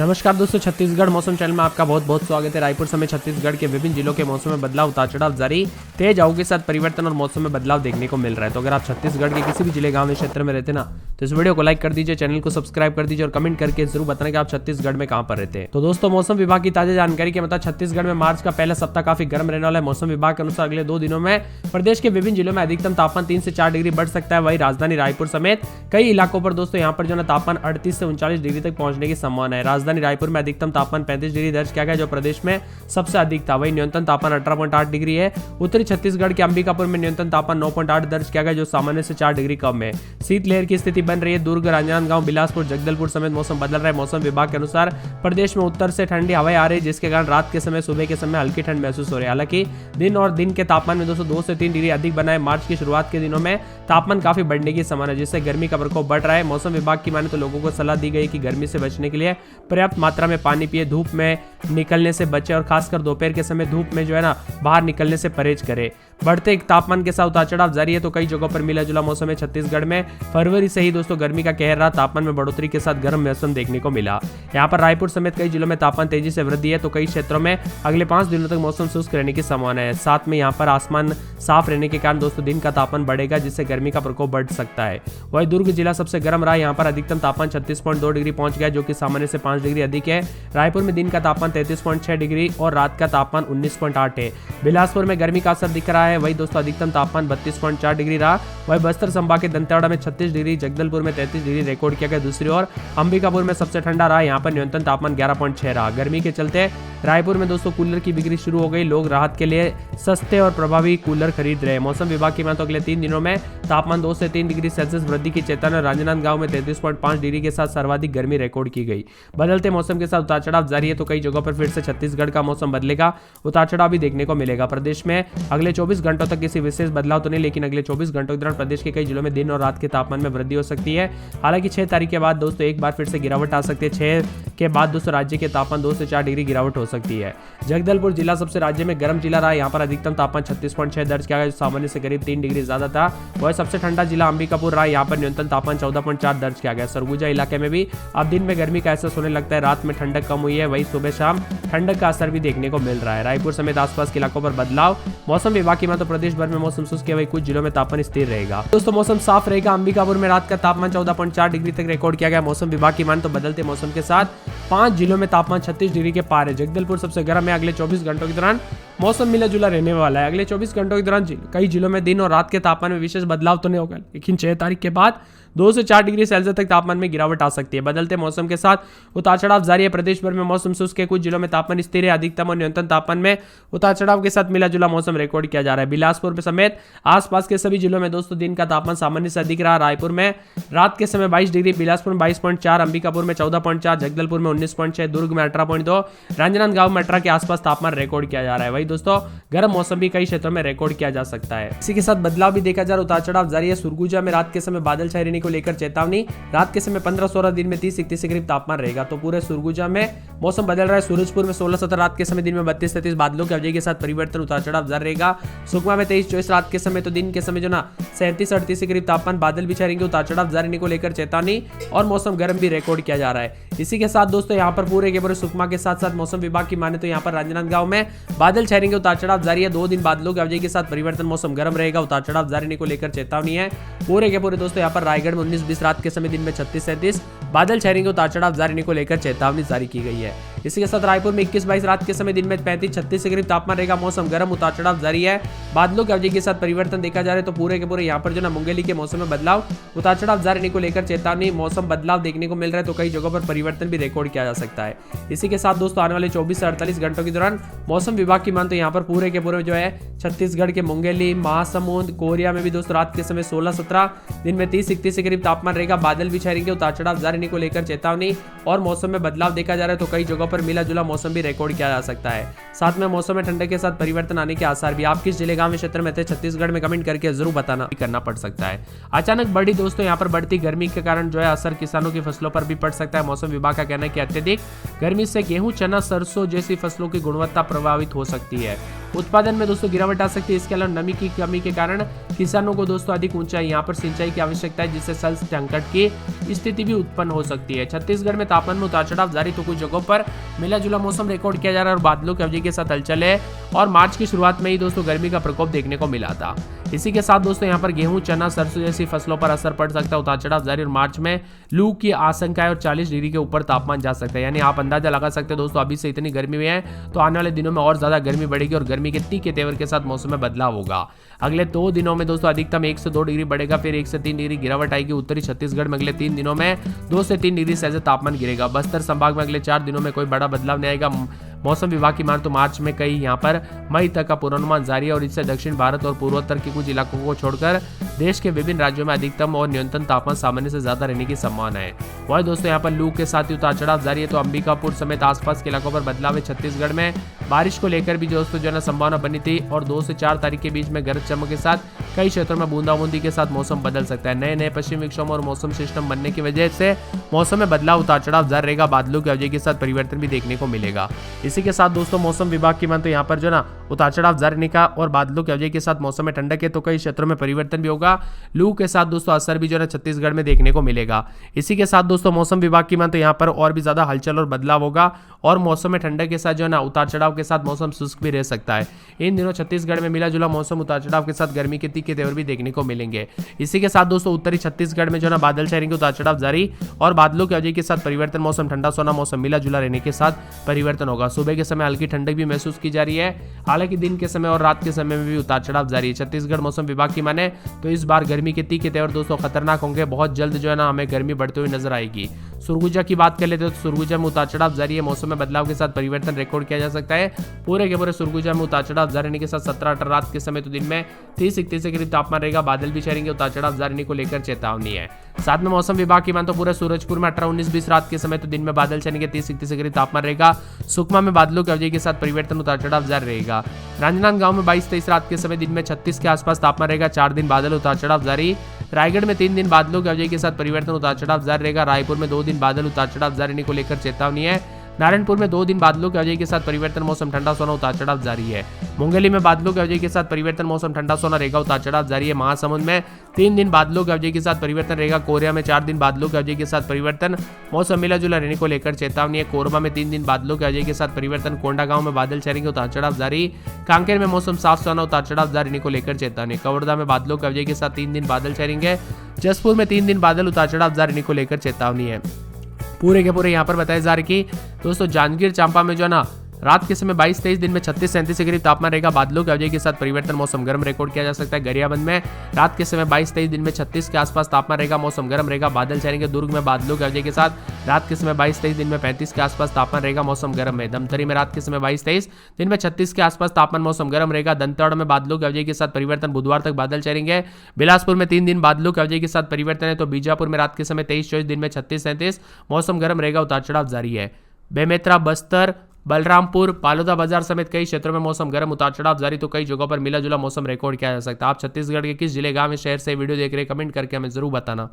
नमस्कार दोस्तों, छत्तीसगढ़ मौसम चैनल में आपका बहुत बहुत स्वागत है। रायपुर समेत छत्तीसगढ़ के विभिन्न जिलों के मौसम में बदलाव, उतार चढ़ाव जारी, तेज हवाओं के साथ परिवर्तन और मौसम में बदलाव देखने को मिल रहा है। तो अगर आप छत्तीसगढ़ के किसी भी जिले, गांव या क्षेत्र में रहते ना, तो इस वीडियो को लाइक कर दीजिए, चैनल को सब्सक्राइब कर दीजिए और कमेंट करके जरूर बताना कि आप छत्तीसगढ़ में कहां पर रहते हैं। तो दोस्तों, मौसम विभाग की ताजा जानकारी के मुताबिक छत्तीसगढ़ में मार्च का पहला सप्ताह काफी गर्म रहने वाला है। मौसम विभाग के अनुसार अगले 2 दिनों में प्रदेश के विभिन्न जिलों में अधिकतम तापमान 3 से 4 डिग्री बढ़ सकता है। वही राजधानी रायपुर समेत कई इलाकों पर दोस्तों यहाँ पर जो है तापमान 38 से 39 डिग्री तक पहुंचने की संभावना है। राजधानी रायपुर में अधिकतम तापमान 35 डिग्री दर्ज किया गया, जो प्रदेश में सबसे अधिक था। वही न्यूनतम तापमान 18.8 डिग्री है। उत्तरी छत्तीसगढ़ के अंबिकापुर में न्यूनतम तापमान 9.8 दर्ज किया गया, जो सामान्य से 4 डिग्री कम है। शीतलहर की स्थिति बन रही है। दुर्ग, राजनांदगांव, बिलासपुर, जगदलपुर समेत मौसम बदल रहा है। मौसम विभाग के अनुसार प्रदेश में उत्तर से ठंडी हवाएं आ रही है, जिसके कारण रात के समय, सुबह के समय हल्की ठंड महसूस हो रही है। हालांकि दिन और दिन के तापमान में दोस्तों 2 से 3 डिग्री अधिक बना है। मार्च की शुरुआत के दिनों में तापमान काफी बढ़ने की संभावना है, जिससे गर्मी का प्रकोप बढ़ रहा है। मौसम विभाग की माने तो लोगों को सलाह दी गई कि गर्मी से बचने के लिए पर्याप्त मात्रा में पानी पिए, धूप में निकलने से बचे और खासकर दोपहर के समय धूप में जो है ना बाहर निकलने से परहेज करे। बढ़ते तापमान के साथ उतार चढ़ाव जारी है, तो कई जगहों पर मिला जुला मौसम है। छत्तीसगढ़ में फरवरी से ही दोस्तों गर्मी का कहर रहा। तापमान में बढ़ोतरी के साथ गर्म मौसम देखने को मिला। यहाँ पर रायपुर समेत कई जिलों में तापमान तेजी से वृद्धि है, तो कई क्षेत्रों में अगले 5 दिनों तक मौसम शुष्क रहने की संभावना है। साथ में यहाँ पर आसमान साफ रहने के कारण दोस्तों दिन का तापमान बढ़ेगा, जिससे गर्मी का प्रकोप बढ़ सकता है। वही दुर्ग जिला सबसे गर्म रहा। यहाँ पर अधिकतम तापमान 36.2 डिग्री पहुंच गया, जो कि सामान्य से 5 डिग्री अधिक है। रायपुर में दिन का तापमान 33.6 डिग्री और रात का तापमान 19.8 है। बिलासपुर में गर्मी का असर दिख रहा है। वही दोस्तों अधिकतम तापमान 32.4 डिग्री रहा। वही बस्तर संभाग के दंतेवाड़ा में 36 डिग्री, जगदलपुर में 33 डिग्री रिकॉर्ड किया गया। दूसरी ओर अंबिकापुर में सबसे ठंडा रहा। यहाँ पर न्यूनतम तापमान 11.6 रहा। गर्मी के चलते रायपुर में दोस्तों कूलर की बिक्री शुरू हो गई। लोग राहत के लिए सस्ते और प्रभावी कूलर खरीद रहे हैं। मौसम विभाग की माने तो अगले 3 दिनों में तापमान 2 से 3 डिग्री सेल्सियस वृद्धि की चेतावनी। राजनांदगांव में 33.5 डिग्री के साथ सर्वाधिक गर्मी रिकॉर्ड की गई। बदलते मौसम के साथ उतार चढ़ाव जारी है, तो कई जगहों पर फिर से छत्तीसगढ़ का मौसम बदलेगा, उतार चढ़ाव भी देखने को मिलेगा। प्रदेश में अगले 24 घंटों तक किसी विशेष बदलाव तो नहीं, लेकिन अगले 24 घंटों के दौरान प्रदेश के कई जिलों में दिन और रात के तापमान में वृद्धि हो सकती है। हालांकि 6 तारीख के बाद दोस्तों एक बार फिर से गिरावट आ सकती है। 6 के बाद दोस्तों राज्य के तापमान 2 से 4 डिग्री गिरावट हो सकती है। जगदलपुर जिला सबसे राज्य में गर्म जिला रहा। यहाँ पर अधिकतम तापमान 36.6 दर्ज किया गया, जो सामान्य से करीब 3 डिग्री ज्यादा था। वह सबसे ठंडा जिला अंबिकापुर रहा। यहाँ पर न्यूनतम तापमान 14.4 दर्ज किया गया। सरगुजा इलाके में भी अब दिन में गर्मी का एहसास होने लगता है। रात में ठंडक कम हुई है। वही सुबह शाम ठंडक का असर भी देखने को मिल रहा है। रायपुर समेत आसपास के इलाकों पर बदलाव। मौसम विभाग की माने तो प्रदेश भर में मौसम शुष्क है। वही कुछ जिलों में तापमान स्थिर रहेगा। दोस्तों मौसम साफ रहेगा। अंबिकापुर में रात का तापमान 14.4 डिग्री तक रिकॉर्ड किया गया। मौसम विभाग की माने तो बदलते मौसम के साथ 5 जिलों में तापमान 36 डिग्री के पार है। जगदलपुर सबसे गर्म है। अगले 24 घंटों के दौरान मौसम मिला जुला रहने वाला है। अगले 24 घंटों के दौरान कई जिलों में दिन और रात के तापमान में विशेष बदलाव तो नहीं होगा, लेकिन 6 तारीख के बाद 2 से 4 डिग्री सेल्सियस तक तापमान में गिरावट आ सकती है। बदलते मौसम के साथ उतार चढ़ाव जारी है। प्रदेश भर में मौसम शुष्क है। कुछ जिलों में तापमान स्थिर है। अधिकतम और न्यूनतम तापमान में उतार चढ़ाव के साथ मिला जुला मौसम रिकॉर्ड किया जा रहा है। बिलासपुर समेत आसपास के सभी जिलों में दोस्तों दिन का तापमान सामान्य से अधिक रहा। रायपुर में रात के समय 22 डिग्री, बिलासपुर में 22.4, अंबिकापुर में 14.4, जगदलपुर में 19.6, दुर्ग में 18.2, राजनांदगांव में 18 के आसपास तापमान रिकॉर्ड किया जा रहा है। वही दोस्तों गर्म मौसम भी कई क्षेत्रों में रिकॉर्ड किया जा सकता है। इसी के साथ बदलाव भी देखा जा रहा है। उतार चढ़ाव जारी है। सुरगुजा में रात के समय बादल छाए रहने को लेकर चेतावनी। रात के समय 15-16, दिन में 30-31 के करीब तापमान रहेगा। तो पूरे सुरगुजा में मौसम बदल रहा है। सूरजपुर में 16-17, रात के समय दिन में 32-33 बादलों की अवधि के साथ परिवर्तन, उतार चढ़ाव जारी रहेगा। सुकमा में 23-24, रात के समय तो दिन के समय जो ना 37-38 के करीब तापमान बादल भी छाएंगे। उतार चढ़ाव जारी रहने को लेकर चेतावनी और मौसम गर्म भी रिकॉर्ड किया जा रहा है। इसी के साथ दोस्तों यहाँ पर पूरे के पूरे सुकमा के साथ साथ मौसम विभाग की माने तो यहाँ पर राजनांदगांव में बादल छाएंगे। उतार चढ़ाव जारी है। 2 दिन बादलों की अवधि के साथ परिवर्तन, मौसम गर्म रहेगा। उतार चढ़ाव जारी रहने को लेकर चेतावनी है। पूरे के पूरे दोस्तों यहाँ पर रायगढ़ में 19-20, रात के समय दिन में 36-37 बादल छाएंगे। उतार चढ़ाव जारी रहने को लेकर चेतावनी जारी की गई है। इसी के साथ रायपुर में 21-22, रात के समय दिन में 35-36 के करीब तापमान रहेगा। मौसम गर्म, उतार चढ़ाव जारी है। बादलों की अवधि के साथ परिवर्तन देखा जा रहा है। तो पूरे के पूरे यहाँ पर जो ना मुंगेली के मौसम में बदलाव, उतार चढ़ाव जारी रहने को लेकर चेतावनी, मौसम बदलाव देखने को मिल रहा है। तो कई जगहों पर परिवर्तन भी रिकॉर्ड किया जा सकता है। इसी के साथ दोस्तों आने वाले 24 से 48 घंटों के दौरान मौसम विभाग की मान तो यहाँ पर पूरे के पूरे जो है छत्तीसगढ़ के मुंगेली, महासमुंद, कोरिया में भी दोस्तों रात के समय 16-17, दिन में 30-31 के करीब तापमान रहेगा। बादल भी छाएंगे। उतार चढ़ाव जारी रहने को लेकर चेतावनी और मौसम में बदलाव देखा जा रहा है। तो कई जगहों पर मिला जुला मौसम भी रिकॉर्ड किया जा सकता है। साथ में मौसम में ठंडक के साथ परिवर्तन आने के आसार भी। आप किस जिले गांव क्षेत्र में थे छत्तीसगढ़ में, कमेंट करके जरूर बताना करना पड़ सकता है। अचानक बढ़ी दोस्तों यहाँ पर बढ़ती गर्मी के कारण जो है असर किसानों की फसलों पर भी पड़ सकता है। मौसम विभाग का कहना है कि अत्यधिक गर्मी से गेहूं, चना, सरसों जैसी फसलों की गुणवत्ता प्रभावित हो सकती है। उत्पादन में दोस्तों गिरावट आ सकती है। इसके अलावा नमी की कमी के कारण किसानों को दोस्तों अधिक ऊंचाई यहाँ पर सिंचाई की आवश्यकता है, जिससे जल संकट की स्थिति भी उत्पन्न हो सकती है। छत्तीसगढ़ में तापमान में उतार चढ़ाव जारी, तो कुछ जगहों पर मिला जुला मौसम रिकॉर्ड किया जा रहा है और बादलों की अवधि के साथ हलचल है। और मार्च की शुरुआत में ही दोस्तों गर्मी का प्रकोप देखने को मिला था। इसी के साथ दोस्तों यहाँ पर गेहूं, चना, सरसों जैसी फसलों पर असर पड़ सकता है। उतार चढ़ाव जारी और मार्च में लू की आशंका है और 40 डिग्री के ऊपर तापमान जा सकता है। यानी आप अंदाजा लगा सकते हैं दोस्तों, अभी से इतनी गर्मी में है तो आने वाले दिनों में और ज्यादा गर्मी बढ़ेगी और गर्मी के तीखे तेवर के साथ मौसम में बदलाव होगा। अगले 2 दिनों में दोस्तों अधिकतम 1 से 2 डिग्री बढ़ेगा, फिर 1 से 3 डिग्री गिरावट आएगी। उत्तरी छत्तीसगढ़ में अगले 3 दिनों में 2 से 3 डिग्री सेल्सियस तापमान गिरेगा। बस्तर संभाग में अगले 4 दिनों में कोई बड़ा बदलाव नहीं आएगा। मौसम विभाग की मान तो मार्च में कई यहाँ पर मई तक का पूर्वानुमान जारी है और इससे दक्षिण भारत और पूर्वोत्तर के कुछ इलाकों को छोड़कर देश के विभिन्न राज्यों में अधिकतम और न्यूनतम तापमान सामान्य से ज्यादा रहने की संभावना है। वही दोस्तों यहाँ पर लू के साथ ही उतार चढ़ाव जारी है, तो अंबिकापुर समेत आसपास के इलाकों पर बदलाव है। छत्तीसगढ़ में बारिश को लेकर भी दोस्तों जो है संभावना बनी थी और 2 से 4 तारीख के बीच में गरज चमक के साथ कई क्षेत्रों में बूंदाबूंदी के साथ मौसम बदल सकता है। नए नए पश्चिम विक्षोभ और मौसम सिस्टम बनने की वजह से मौसम में बदलाव, उतार चढ़ाव जारी रहेगा। बादलों की अवधि के साथ परिवर्तन भी देखने को मिलेगा। इसी के साथ दोस्तों मौसम विभाग की मान तो यहाँ पर जो ना उतार चढ़ाव जारी रहने का और बादलों की अवधि के साथ मौसम में ठंडक है, तो कई क्षेत्रों में परिवर्तन भी होगा। लू के साथ दोस्तों असर भी जो है छत्तीसगढ़ में देखने को मिलेगा। इसी के साथ दोस्तों मौसम विभाग की मान तो यहाँ पर और भी ज्यादा हलचल और बदलाव होगा और मौसम में ठंडक के साथ जो है ना उतार चढ़ाव के साथ मौसम शुष्क भी रह सकता है। इन दिनों छत्तीसगढ़ में मिला जुला मौसम, उतार चढ़ाव के साथ गर्मी के तीखे तेवर भी देखने को मिलेंगे। इसी के साथ दोस्तों उत्तरी छत्तीसगढ़ में जो ना बादल छाएंगे, उतार चढ़ाव जारी और बादलों की अवधि के साथ परिवर्तन। मौसम ठंडा सोना, मौसम मिला जुला रहने के साथ परिवर्तन होगा। सुबह के समय हल्की ठंडक भी महसूस की जा रही है, हालांकि दिन के समय और रात के समय में भी उतार चढ़ाव जारी है। छत्तीसगढ़ मौसम विभाग की माने तो इस बार गर्मी के तीखे तेवर दोस्तों खतरनाक होंगे। बहुत जल्द जो है ना हमें गर्मी बढ़ती हुई नजर आएगी। सुरगुजा की बात कर लेते हैं तो सुरगुजा में उतार चढ़ाव जारी है। मौसम में बदलाव के साथ परिवर्तन रिकॉर्ड किया जा सकता है। पूरे के पूरे सुरगुजा में उतार चढ़ाव जारी रहने के साथ 17-18 रात के समय तो दिन में 30-31 के करीब तापमान रहेगा। बादल भी छाएंगे, उतार चढ़ाव जारी रहने को लेकर चेतावनी है। साथ में मौसम विभाग की मान तो पूरे सूरजपुर में 18-19-20 रात के समय तो दिन में बादल छाएंगे, 30-31 के करीब तापमान रहेगा। सुकमा में बादलों की अवधि के साथ परिवर्तन, उतार चढ़ाव जारी रहेगा। राजनांदगांव में 22-23 रात के समय दिन में 36 के आसपास तापमान रहेगा। 4 दिन बादल, उतार चढ़ाव जारी। रायगढ़ में 3 दिन बादलों की अवधि के साथ परिवर्तन, उतार चढ़ाव जारी रहेगा। रायपुर में 2 दिन बादल, उतार चढ़ाव जारी रहने को लेकर चेतावनी है। नारायणपुर में 2 दिन बादलों की अवधि के साथ परिवर्तन, मौसम ठंडा सोना, उतार चढ़ाव जारी है। मुंगेली में बादलों की अवधि के साथ परिवर्तन, मौसम ठंडा सोना रहेगा, उतार चढ़ाव जारी है। महासमुंद में 3 दिन बादलों की अवधि के साथ परिवर्तन रहेगा। कोरिया में 4 दिन बादलों की अवधि के साथ परिवर्तन, मौसम मिला जुला रहने को लेकर चेतावनी है। कोरबा में 3 दिन बादलों की अवधि के साथ परिवर्तन। कोंडागांव में बादल छाएंगे, उतार चढ़ाव जारी। कांकेर में मौसम साफ सोना, उतार चढ़ाव जारी रहने को लेकर चेतावनी। कवर्धा में बादलों की अवधि के साथ 3 दिन बादल छाएंगे। जसपुर में 3 दिन बादल, उतार चढ़ाव जारी रहने को लेकर चेतावनी है। पूरे के पूरे यहाँ पर बताया जा रहा है कि दोस्तों जांजगीर चांपा में जो है ना रात के समय 22-23 दिन में 36-37 के करीब तापमान रहेगा। बादलों की अवधि के साथ परिवर्तन, मौसम गर्म रिकॉर्ड किया जा सकता है। गरियाबंद में रात के समय 22-23 दिन में 36 के आसपास तापमान रहेगा, मौसम गर्म रहेगा, बादल छाएंगे। दुर्ग में बादलों की अवधि के साथ रात के समय 22-23 दिन में 35 के आसपास तापमान रहेगा, मौसम गर्म है। धमतरी में रात के समय 22-23 दिन में 36 के आसपास तापमान, मौसम गर्म रहेगा। दंतेवाड़ा में बादलों की अवधि के साथ परिवर्तन, बुधवार तक बादल छाएंगे। बिलासपुर में 3 दिन बादलों की अवधि के साथ परिवर्तन है, तो बीजापुर में रात के समय 23-24 दिन में 36-37 मौसम गर्म रहेगा, उतार चढ़ाव जारी है। बेमेतरा, बस्तर, बलरामपुर, पालोदा बाजार समेत कई क्षेत्रों में मौसम गर्म, उतार चढ़ाव जारी, तो कई जगहों पर मिला जुला मौसम रिकॉर्ड किया जा सकता है। आप छत्तीसगढ़ के किस जिले, गांव, शहर से वीडियो देख रहे हैं, कमेंट करके हमें जरूर बताना।